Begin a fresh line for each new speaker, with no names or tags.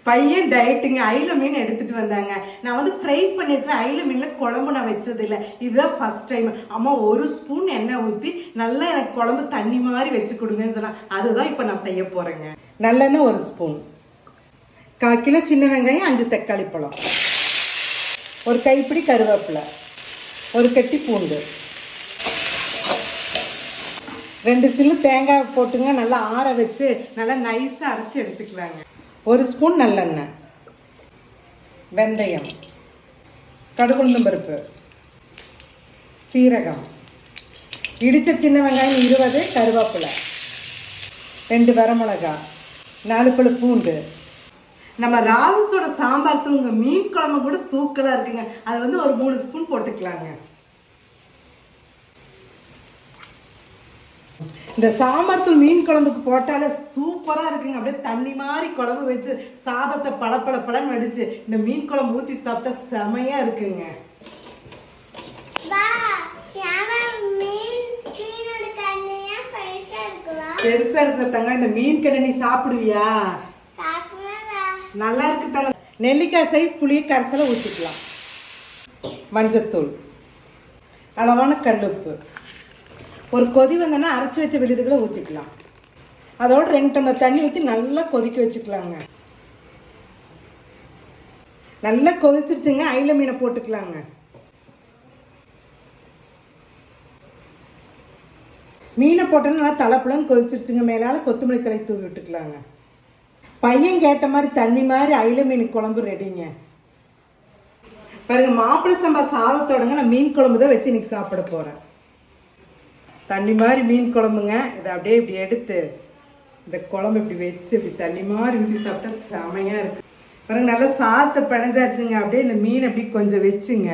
பையன் டயட்டுங்க, அயில மீன் எடுத்துட்டு வந்தாங்க. நான் வந்து ஃப்ரை பண்ணிருக்கேன். அயில மீன்ல குழம்பு நான் வச்சது இல்லை, இதுதான் ஃபர்ஸ்ட் டைம். அம்மா 1 ஸ்பூன் எண்ணெய் ஊற்றி நல்லா எனக்கு குழம்பு தண்ணி மாதிரி வச்சு கொடுங்கன்னு சொன்னா, அதுதான் இப்போ நான் செய்ய போறேங்க. நல்லெண்ணெய் 1 ஸ்பூன், 1/4 கிலோ சின்ன வெங்காயம், 5 தக்காளி பழம், 1 கைப்பிடி கருவேப்பிலை, 1 கட்டி பூண்டு, 2 சில்லு தேங்காய் போட்டுங்க. நல்லா ஆற வச்சு நல்லா நைஸாக அரைச்சி எடுத்துக்கலாங்க. 1 ஸ்பூன் நல்லெண்ணெய், வெந்தயம், கடுகுளுந்தம் பருப்பு, சீரகம், இடித்த சின்ன வெங்காயம் 20, கருவேப்பிலை, 2 வரமிளகாய், 4 பல் பூண்டு. நம்ம ராவுஸோட சாம்பார் தூங்க மீன் குழம்பு கூட தூக்கலாக இருக்குங்க. அது வந்து ஒரு 3 ஸ்பூன் போட்டுக்கலாங்க. இந்த சாம்பார் தூள் மீன் குழம்புக்கு போட்டாலே சூப்பராக இருக்குங்க. அப்படியே தண்ணி மாதிரி குழம்பு வச்சு சாதத்தை பழப்பழன்னு வடிச்சு இந்த மீன் குழம்பு ஊற்றி சாப்பிட்டா செமையா இருக்குங்க. பெருசா இருக்கிற தங்க, இந்த மீன் கடை நீ சாப்பிடுவியா? நல்லா இருக்கு தங்க. நெல்லிக்காய் சைஸ் புளியை கரைசலை ஊற்றிக்கலாம். மஞ்சத்தூள், அளவான கல்லுப்பு, ஒரு கொதி வந்தோன்னா அரைச்சி வச்ச விழுதுகளை ஊற்றிக்கலாம். அதோட 2 டம்ளர் தண்ணி ஊற்றி நல்லா கொதிக்க வச்சுக்கலாங்க. நல்லா கொதிச்சிருச்சுங்க. அயில மீனை போட்டுக்கலாங்க. மீனை போட்டோன்னா நல்லா தலைப்புலன்னு கொதிச்சிருச்சுங்க. மேலால் கொத்தமல்லி தழை தூவி விட்டுக்கலாங்க. பையன் கேட்ட மாதிரி தண்ணி மாதிரி அயில மீன் குழம்பு ரெடிங்க. பாருங்க, மாப்பிள்ளை சம்பா சாதத்தோடங்க நான் மீன் குழம்பு தான் வச்சு இன்னைக்கு சாப்பிட போகிறேன். தண்ணி மாதிரி மீன் குழம்புங்க. இதை அப்படியே இப்படி எடுத்து இந்த குழம்பு இப்படி வச்சு இப்படி தண்ணி மாதிரி ஊற்றி சாப்பிட்டா செமையாக இருக்கு. பாருங்க, நல்லா சாதத்தை பிணைஞ்சாச்சுங்க. அப்படியே இந்த மீன் அப்படி கொஞ்சம் வச்சுங்க.